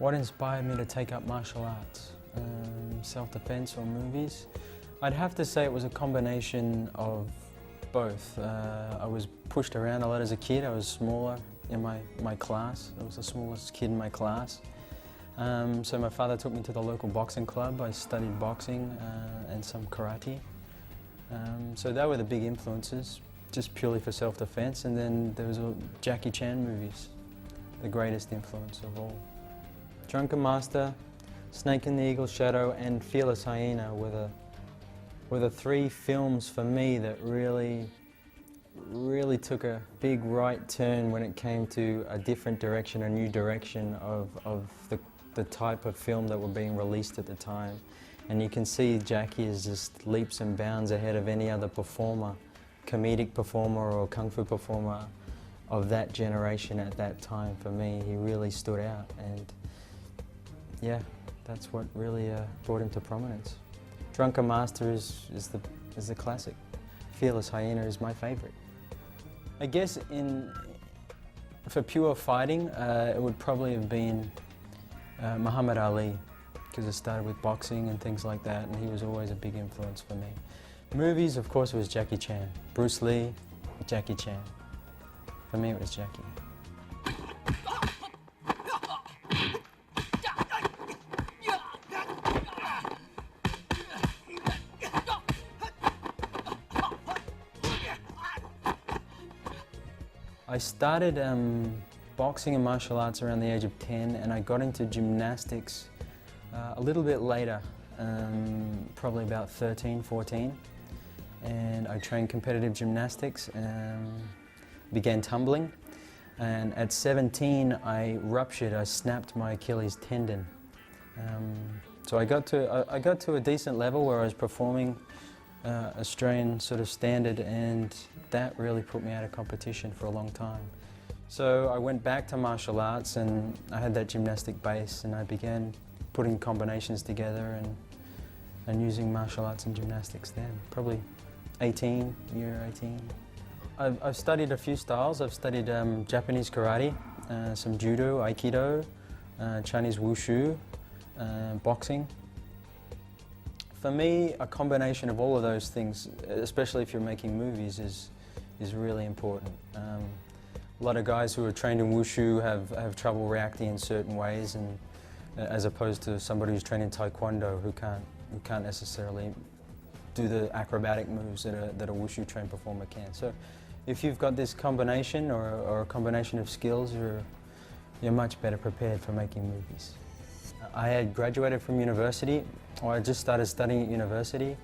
What inspired me to take up martial arts? Self-defense or movies? I'd have to say it was a combination of both. I was pushed around a lot as a kid. I was smaller in my class. I was the smallest kid in my class. So my father took me to the local boxing club. I studied boxing and some karate. So they were the big influences, just purely for self-defense. And then there was Jackie Chan movies, the greatest influence of all. Drunken Master, Snake and the Eagle's Shadow, and Fearless Hyena were the three films for me that really took a big right turn when it came to a different direction, a new direction of the type of film that were being released at the time. And you can see Jackie is just leaps and bounds ahead of any other performer, comedic performer or kung fu performer of that generation at that time. For me, he really stood out, and yeah, that's what really brought him to prominence. Drunken Master is the classic. Fearless Hyena is my favorite. I guess for pure fighting, it would probably have been Muhammad Ali, because it started with boxing and things like that, and he was always a big influence for me. Movies, of course, it was Jackie Chan. Bruce Lee, Jackie Chan. For me, it was Jackie. I started boxing and martial arts around the age of 10, and I got into gymnastics a little bit later, probably about 13, 14. And I trained competitive gymnastics and began tumbling. And at 17, I snapped my Achilles tendon. So I got to a decent level where I was performing Australian sort of standard, and that really put me out of competition for a long time. So I went back to martial arts, and I had that gymnastic base, and I began putting combinations together and using martial arts and gymnastics then, probably year 18. I've studied a few styles. I've studied Japanese karate, some judo, aikido, Chinese wushu, boxing. For me, a combination of all of those things, especially if you're making movies, is really important. A lot of guys who are trained in wushu have trouble reacting in certain ways, and as opposed to somebody who's trained in taekwondo who can't necessarily do the acrobatic moves that a wushu trained performer can. So if you've got this combination or a combination of skills, you're much better prepared for making movies. I had graduated from university, or I just started studying at university,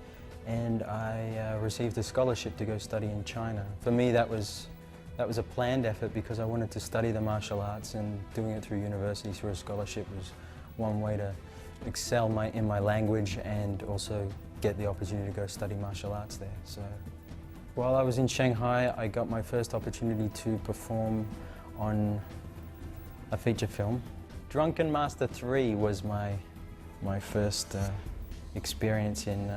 and I received a scholarship to go study in China. For me, that was a planned effort because I wanted to study the martial arts, and doing it through university through a scholarship was one way to excel in my language and also get the opportunity to go study martial arts there. So, while I was in Shanghai, I got my first opportunity to perform on a feature film. Drunken Master 3 was my first experience in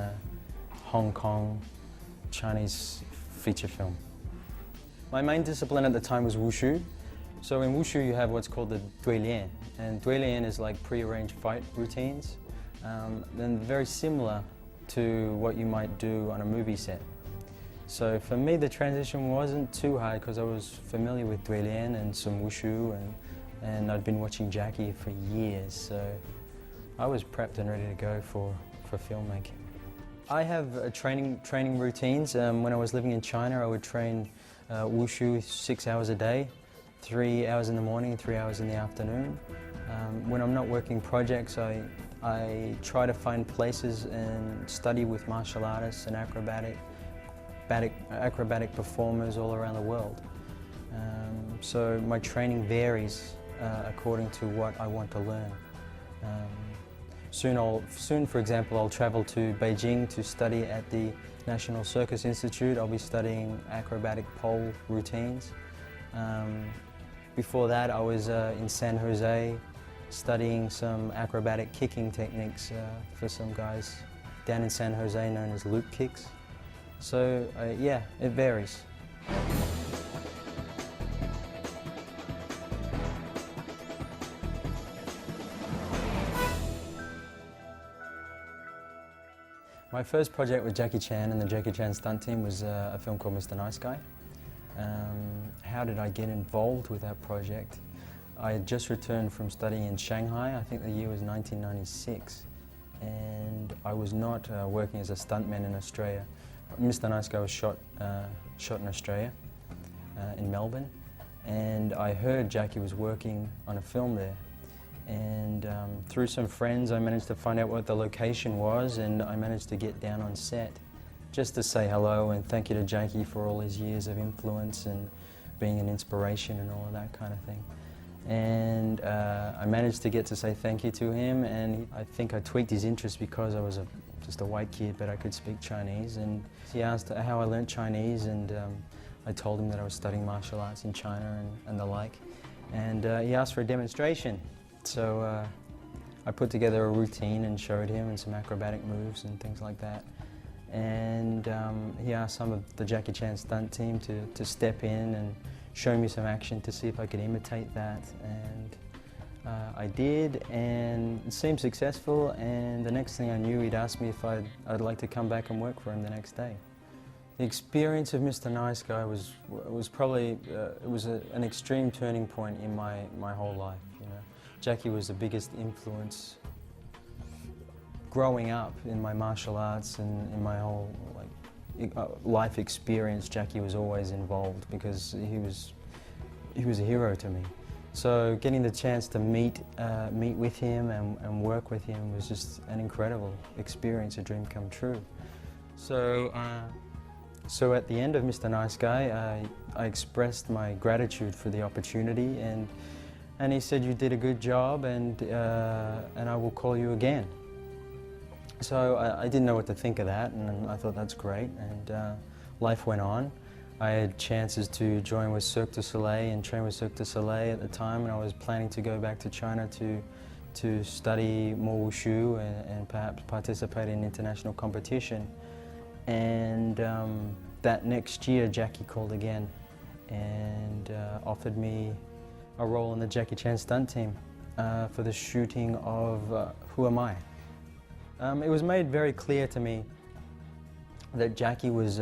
Hong Kong Chinese feature film. My main discipline at the time was wushu. So in wushu you have what's called the Liang, and Liang is like pre-arranged fight routines, then very similar to what you might do on a movie set. So for me the transition wasn't too hard because I was familiar with Liang and some wushu, and I'd been watching Jackie for years, so I was prepped and ready to go for filmmaking. I have training routines. When I was living in China, I would train wushu 6 hours a day, 3 hours in the morning, 3 hours in the afternoon. When I'm not working projects, I try to find places and study with martial artists and acrobatic performers all around the world. So my training varies according to what I want to learn. Soon, for example, I'll travel to Beijing to study at the National Circus Institute. I'll be studying acrobatic pole routines. Before that, I was in San Jose studying some acrobatic kicking techniques for some guys down in San Jose known as loop kicks. So yeah, it varies. My first project with Jackie Chan and the Jackie Chan Stunt Team was a film called Mr. Nice Guy. How did I get involved with that project? I had just returned from studying in Shanghai. I think the year was 1996, and I was not working as a stuntman in Australia. Mr. Nice Guy was shot in Australia, in Melbourne, and I heard Jackie was working on a film there. And through some friends I managed to find out what the location was, and I managed to get down on set just to say hello and thank you to Jackie for all his years of influence and being an inspiration and all of that kind of thing. And I managed to get to say thank you to him, and I think I tweaked his interest because I was just a white kid but I could speak Chinese, and he asked how I learnt Chinese, and I told him that I was studying martial arts in China and the like, and he asked for a demonstration. So I put together a routine and showed him, and some acrobatic moves and things like that. And he asked some of the Jackie Chan stunt team to step in and show me some action to see if I could imitate that. And I did, and it seemed successful, and the next thing I knew he'd asked me if I'd like to come back and work for him the next day. The experience of Mr. Nice Guy was probably an extreme turning point in my whole life. You know, Jackie was the biggest influence growing up in my martial arts and in my whole life experience. Jackie was always involved because he was a hero to me. So getting the chance to meet with him and work with him was just an incredible experience, a dream come true. So at the end of Mr. Nice Guy, I expressed my gratitude for the opportunity, and he said, "You did a good job, and I will call you again." So I didn't know what to think of that, and I thought that's great, and life went on. I had chances to join with Cirque du Soleil and train with Cirque du Soleil at the time, and I was planning to go back to China to study more wushu and perhaps participate in international competition. And that next year, Jackie called again and offered me a role in the Jackie Chan stunt team for the shooting of Who Am I? It was made very clear to me that Jackie he was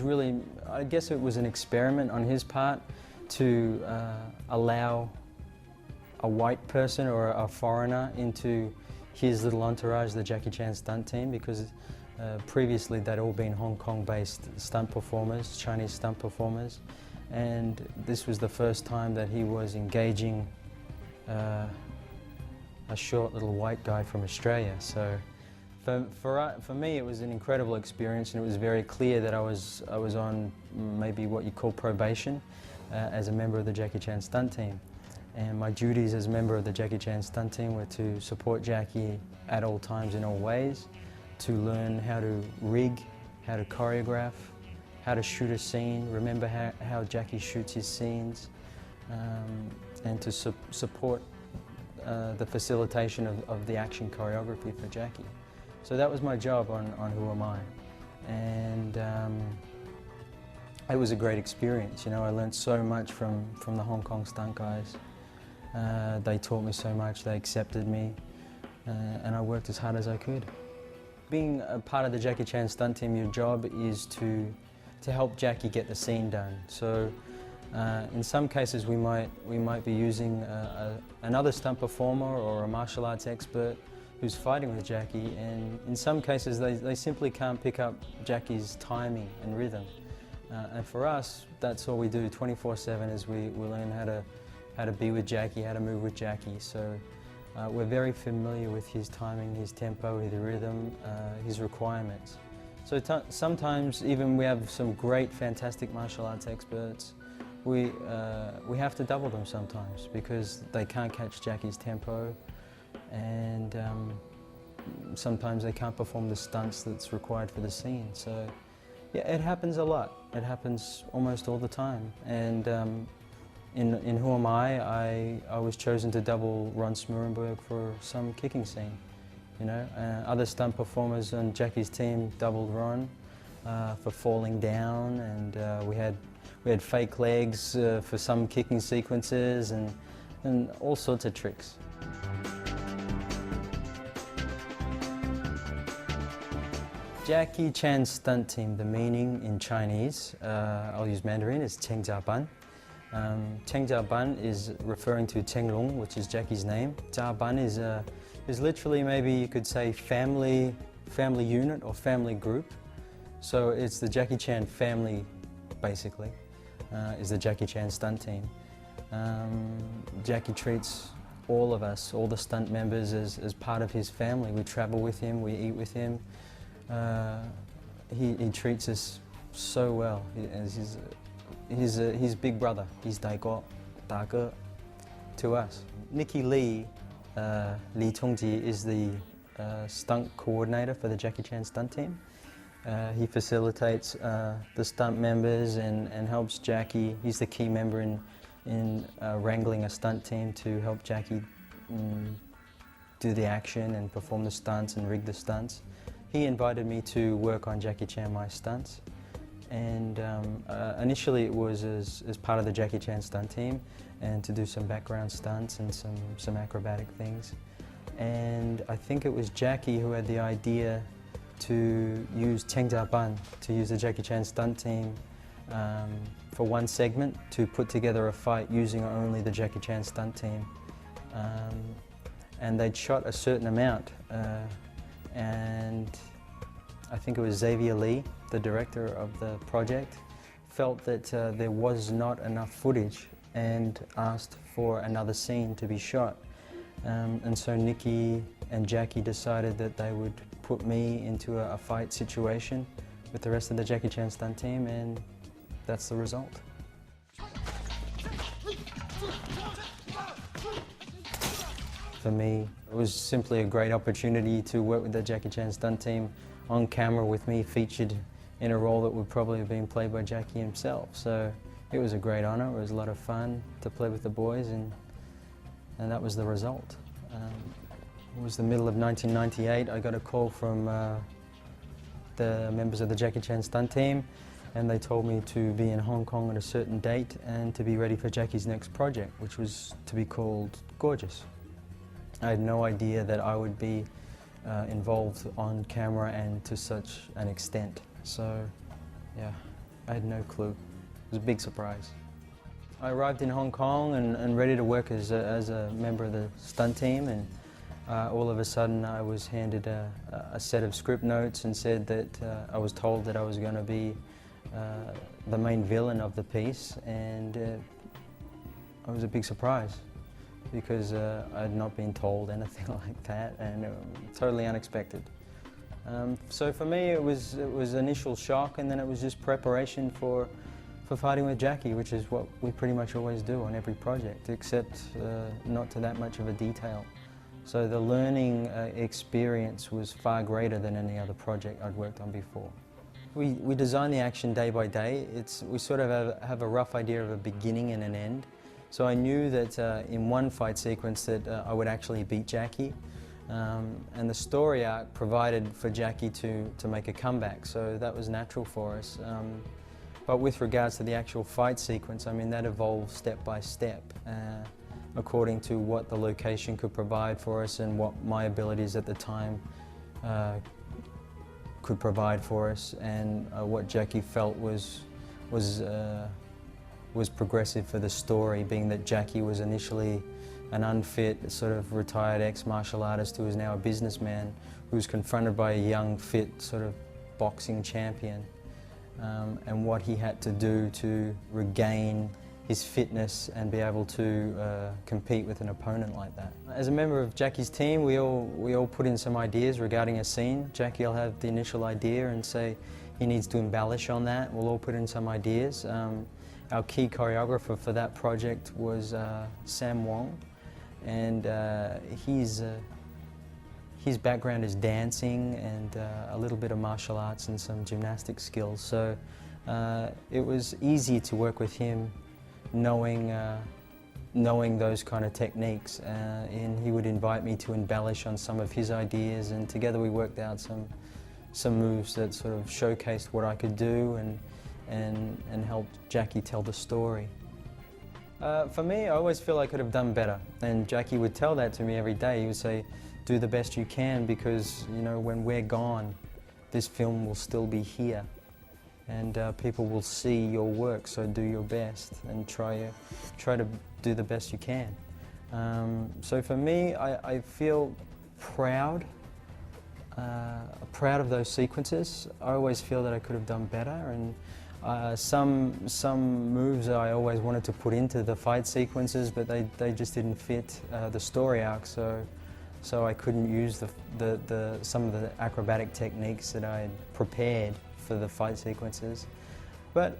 really, I guess it was an experiment on his part to allow a white person or a foreigner into his little entourage, the Jackie Chan stunt team, because previously they'd all been Hong Kong-based stunt performers, Chinese stunt performers, and this was the first time that he was engaging a short little white guy from Australia. So for me it was an incredible experience, and it was very clear that I was on maybe what you call probation as a member of the Jackie Chan stunt team. And my duties as a member of the Jackie Chan stunt team were to support Jackie at all times in all ways, to learn how to rig, how to choreograph, how to shoot a scene, remember how Jackie shoots his scenes, and to support the facilitation of the action choreography for Jackie. So that was my job on Who Am I? And it was a great experience. You know, I learned so much from the Hong Kong stunt guys. They taught me so much, they accepted me, and I worked as hard as I could. Being a part of the Jackie Chan stunt team, your job is to help Jackie get the scene done. So in some cases we might be using another stunt performer or a martial arts expert who's fighting with Jackie, and in some cases they simply can't pick up Jackie's timing and rhythm. And for us, that's all we do 24/7, is we learn how to be with Jackie, how to move with Jackie. So we're very familiar with his timing, his tempo, his rhythm, his requirements. So sometimes even we have some great, fantastic martial arts experts. We have to double them sometimes because they can't catch Jackie's tempo, and sometimes they can't perform the stunts that's required for the scene. So yeah, it happens a lot. It happens almost all the time. And in Who Am I was chosen to double Ron Smurenberg for some kicking scene. You know, other stunt performers on Jackie's team doubled Ron for falling down, and we had fake legs for some kicking sequences, and all sorts of tricks. Jackie Chan's stunt team, the meaning in Chinese, I'll use Mandarin, is Cheng Jia Ban. Cheng Jia Ban is referring to Cheng Long, which is Jackie's name. Jia Ban is literally, maybe you could say, family unit or family group. So it's the Jackie Chan family, basically, is the Jackie Chan stunt team. Jackie treats all of us, all the stunt members, as part of his family. We travel with him, we eat with him. He treats us so well. He's big brother. He's Daige to us. Nicky Lee, Li Tongji, is the stunt coordinator for the Jackie Chan stunt team. He facilitates the stunt members and helps Jackie. He's the key member in wrangling a stunt team to help Jackie do the action and perform the stunts and rig the stunts. He invited me to work on Jackie Chan My Stunts, and initially it was as part of the Jackie Chan stunt team and to do some background stunts and some acrobatic things. And I think it was Jackie who had the idea to use Cheng Jia Ban, to use the Jackie Chan stunt team for one segment to put together a fight using only the Jackie Chan stunt team. And they'd shot a certain amount, and I think it was Xavier Lee, the director of the project, felt that there was not enough footage and asked for another scene to be shot. And so Nicky and Jackie decided that they would put me into a fight situation with the rest of the Jackie Chan stunt team, and that's the result. For me, it was simply a great opportunity to work with the Jackie Chan stunt team on camera with me featured in a role that would probably have been played by Jackie himself. So it was a great honour. It was a lot of fun to play with the boys, and that was the result. It was the middle of 1998. I got a call from the members of the Jackie Chan stunt team, and they told me to be in Hong Kong at a certain date and to be ready for Jackie's next project, which was to be called Gorgeous. I had no idea that I would be involved on camera and to such an extent. So, yeah, I had no clue. It was a big surprise. I arrived in Hong Kong and ready to work as a member of the stunt team, and all of a sudden I was handed a set of script notes and said that I was told that I was going to be the main villain of the piece, and it was a big surprise because I had not been told anything like that, and totally unexpected. So for me it was initial shock, and then it was just preparation for fighting with Jackie, which is what we pretty much always do on every project, except not to that much of a detail. So the learning experience was far greater than any other project I'd worked on before. We design the action day by day. We sort of have a rough idea of a beginning and an end. So I knew that in one fight sequence that I would actually beat Jackie, and the story arc provided for Jackie to make a comeback, so that was natural for us. But with regards to the actual fight sequence, I mean, that evolved step by step, according to what the location could provide for us and what my abilities at the time could provide for us, and what Jackie felt was progressive for the story, being that Jackie was initially an unfit, sort of retired ex-martial artist who is now a businessman, who was confronted by a young, fit, sort of boxing champion, and what he had to do to regain his fitness and be able to compete with an opponent like that. As a member of Jackie's team, we all put in some ideas regarding a scene. Jackie will have the initial idea and say he needs to embellish on that. We'll all put in some ideas. Our key choreographer for that project was Sam Wong, and his background is dancing and a little bit of martial arts and some gymnastic skills. So it was easy to work with him, knowing those kind of techniques, and he would invite me to embellish on some of his ideas, and together we worked out some moves that sort of showcased what I could do and helped Jackie tell the story. For me, I always feel I could have done better, and Jackie would tell that to me every day. He would say, do the best you can, because you know, when we're gone, this film will still be here, and people will see your work. So do your best and try to do the best you can. So for me, I feel proud. Proud of those sequences. I always feel that I could have done better, and some moves I always wanted to put into the fight sequences, but they just didn't fit the story arc. So I couldn't use some of the acrobatic techniques that I had prepared for the fight sequences. But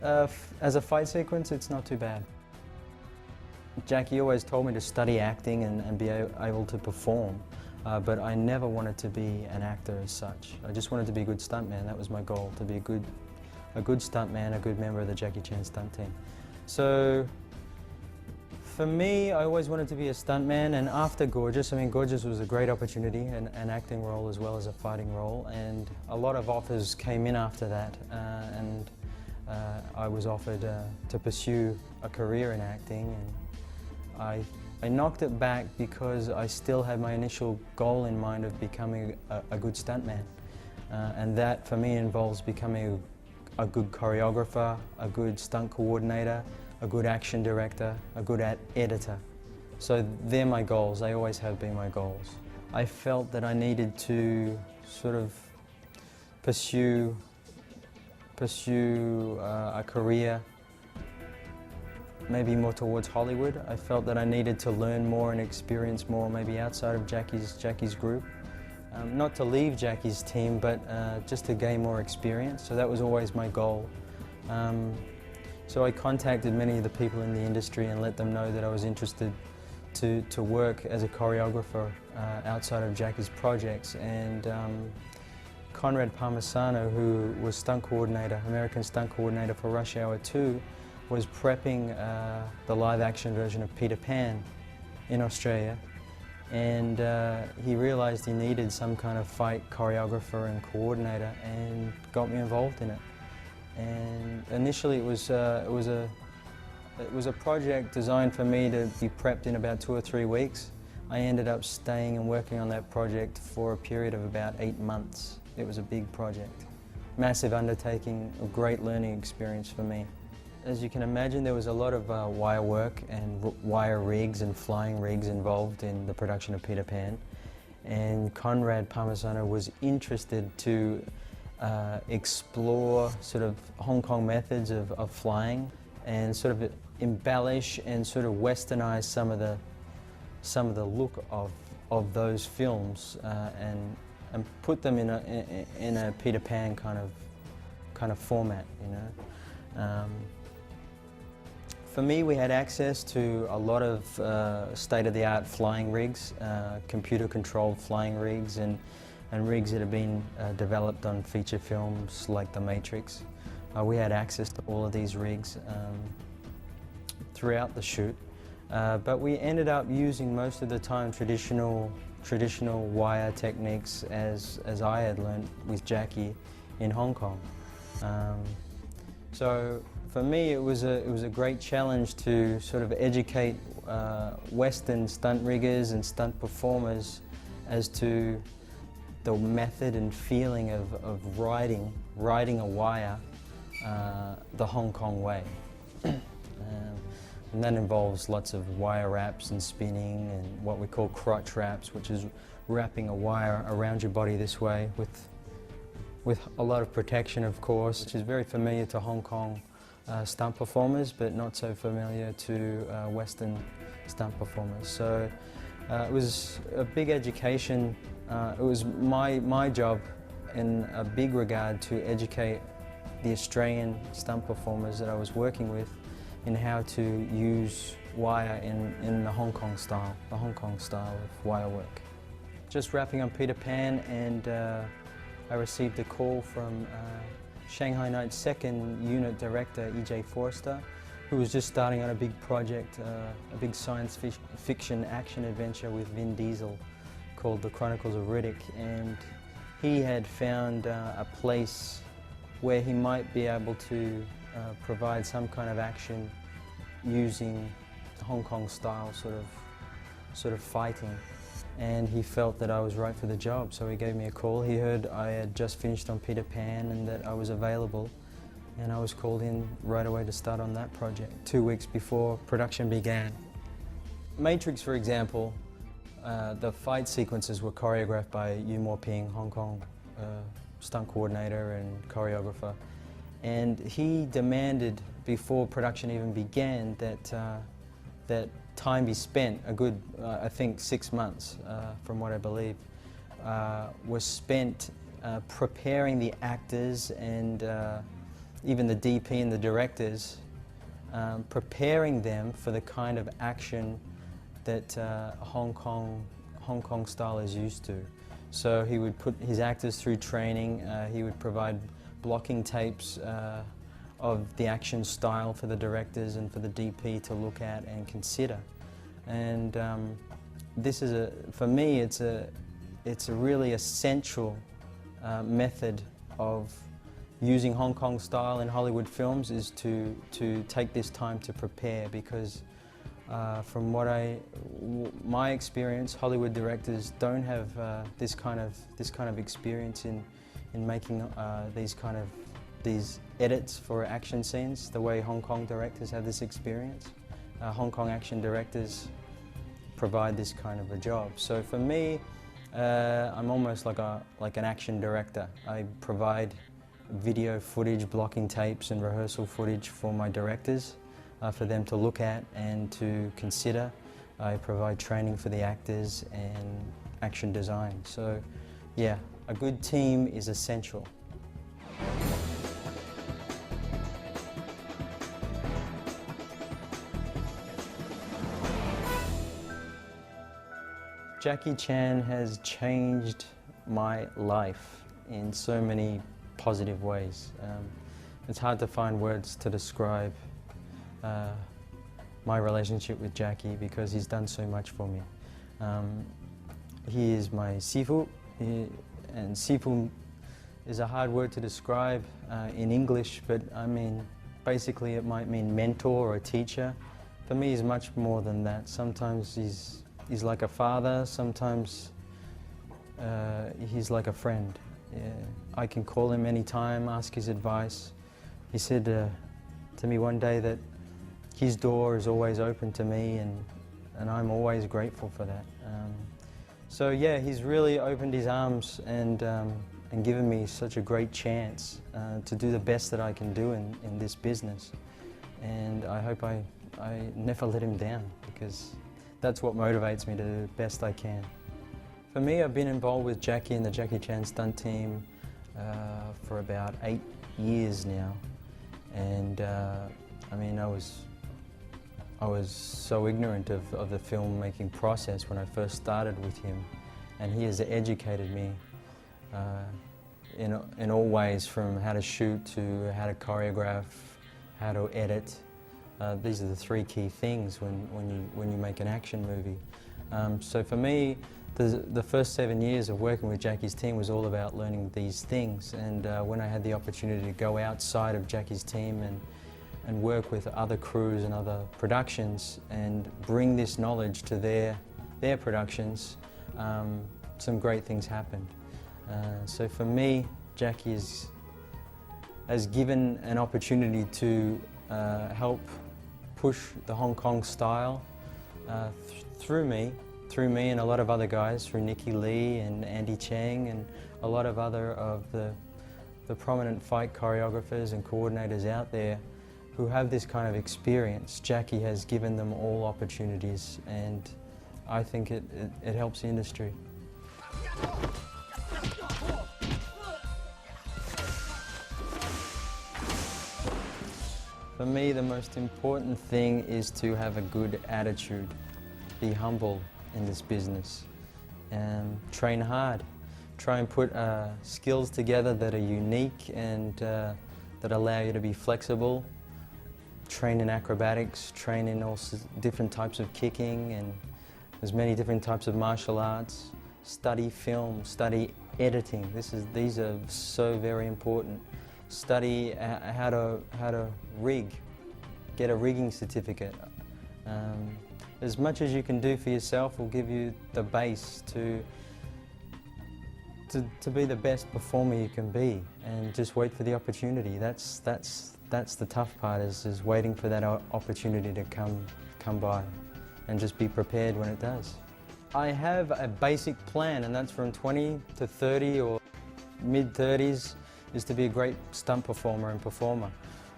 as a fight sequence, it's not too bad. Jackie always told me to study acting and be able to perform. But I never wanted to be an actor as such. I just wanted to be a good stuntman. That was my goal, to be a good stuntman, a good member of the Jackie Chan stunt team. So for me, I always wanted to be a stuntman, and after Gorgeous, I mean, Gorgeous was a great opportunity, an acting role as well as a fighting role, and a lot of offers came in after that, and I was offered to pursue a career in acting, and I knocked it back because I still had my initial goal in mind of becoming a good stuntman. And that for me involves becoming a good choreographer, a good stunt coordinator, a good action director, a good editor. So they're my goals, they always have been my goals. I felt that I needed to sort of pursue a career maybe more towards Hollywood. I felt that I needed to learn more and experience more, maybe outside of Jackie's group. Not to leave Jackie's team, but just to gain more experience. So that was always my goal. So I contacted many of the people in the industry and let them know that I was interested to work as a choreographer outside of Jackie's projects. And Conrad Parmesano, who was stunt coordinator, American stunt coordinator for Rush Hour 2, was prepping the live-action version of Peter Pan in Australia, and he realized he needed some kind of fight choreographer and coordinator, and got me involved in it. And initially it was a project designed for me to be prepped in about 2 or 3 weeks. I ended up staying and working on that project for a period of about 8 months. It was a big project, massive undertaking, a great learning experience for me. As you can imagine, there was a lot of wire work and wire rigs and flying rigs involved in the production of Peter Pan. And Conrad Parmesano was interested to explore sort of Hong Kong methods of flying and sort of embellish and sort of westernize some of the look of those films and put them in a Peter Pan kind of format, you know. For me, we had access to a lot of state-of-the-art flying rigs, computer-controlled flying rigs, and rigs that have been developed on feature films like The Matrix. We had access to all of these rigs throughout the shoot, but we ended up using most of the time traditional wire techniques as I had learned with Jackie in Hong Kong. So for me, it was a great challenge to sort of educate Western stunt riggers and stunt performers as to the method and feeling of riding a wire the Hong Kong way. And that involves lots of wire wraps and spinning and what we call crotch wraps, which is wrapping a wire around your body this way with a lot of protection, of course, which is very familiar to Hong Kong stunt performers, but not so familiar to Western stunt performers. So it was a big education. It was my job in a big regard to educate the Australian stunt performers that I was working with in how to use wire in the Hong Kong style of wire work. Just wrapping on Peter Pan, and I received a call from Shanghai Night's second unit director, E.J. Forster, who was just starting on a big project, a big science fiction action adventure with Vin Diesel called The Chronicles of Riddick, and he had found a place where he might be able to provide some kind of action using Hong Kong style sort of fighting. and he felt that I was right for the job, so he gave me a call. He heard I had just finished on Peter Pan and that I was available, and I was called in right away to start on that project 2 weeks before production began. Matrix, for example, the fight sequences were choreographed by Yu Mo-ping, Hong Kong stunt coordinator and choreographer, and he demanded before production even began that time be spent, a good, I think 6 months, from what I believe, was spent preparing the actors and even the DP and the directors, preparing them for the kind of action that Hong Kong style is used to. So he would put his actors through training, he would provide blocking tapes of the action style for the directors and for the DP to look at and consider. And this is for me, it's a really essential method of using Hong Kong style in Hollywood films, is to take this time to prepare, because from my experience, Hollywood directors don't have this kind of experience in making these edits for action scenes the way Hong Kong directors have this experience. Hong Kong action directors provide this kind of a job. So for me, I'm almost like an action director. I provide video footage, blocking tapes and rehearsal footage for my directors for them to look at and to consider. I provide training for the actors and action design. So yeah, a good team is essential. Jackie Chan has changed my life in so many positive ways. It's hard to find words to describe my relationship with Jackie, because he's done so much for me. He is my sifu, and sifu is a hard word to describe in English, but I mean, basically it might mean mentor or a teacher. For me, he's much more than that. Sometimes he's like a father, sometimes he's like a friend. Yeah. I can call him anytime, ask his advice. He said to me one day that his door is always open to me, and I'm always grateful for that. So yeah, he's really opened his arms and given me such a great chance to do the best that I can do in this business. And I hope I never let him down, because that's what motivates me to do the best I can. For me, I've been involved with Jackie and the Jackie Chan stunt team for about 8 years now. And I mean, I was so ignorant of the filmmaking process when I first started with him, and he has educated me in all ways, from how to shoot to how to choreograph, how to edit. These are the 3 key things when you make an action movie. So for me, the first 7 years of working with Jackie's team was all about learning these things. And when I had the opportunity to go outside of Jackie's team and work with other crews and other productions and bring this knowledge to their productions, some great things happened. So for me, Jackie has given an opportunity to help push the Hong Kong style through me and a lot of other guys, through Nicky Lee and Andy Chang and a lot of other of the prominent fight choreographers and coordinators out there who have this kind of experience. Jackie has given them all opportunities, and I think it helps the industry. For me, the most important thing is to have a good attitude, be humble in this business, and train hard. Try and put skills together that are unique and that allow you to be flexible. Train in acrobatics, train in all different types of kicking and there's many different types of martial arts. Study film, study editing. These are so very important. Study how to rig, get a rigging certificate. As much as you can do for yourself will give you the base to be the best performer you can be, and just wait for the opportunity. That's the tough part, is waiting for that opportunity to come by, and just be prepared when it does. I have a basic plan, and that's from 20 to 30 or mid-30s is to be a great stunt performer and performer.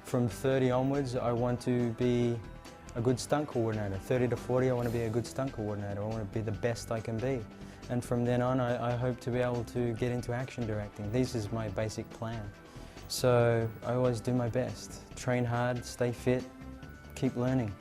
From 30 onwards, I want to be a good stunt coordinator. 30 to 40, I want to be a good stunt coordinator. I want to be the best I can be. And from then on, I hope to be able to get into action directing. This is my basic plan. So I always do my best. Train hard, stay fit, keep learning.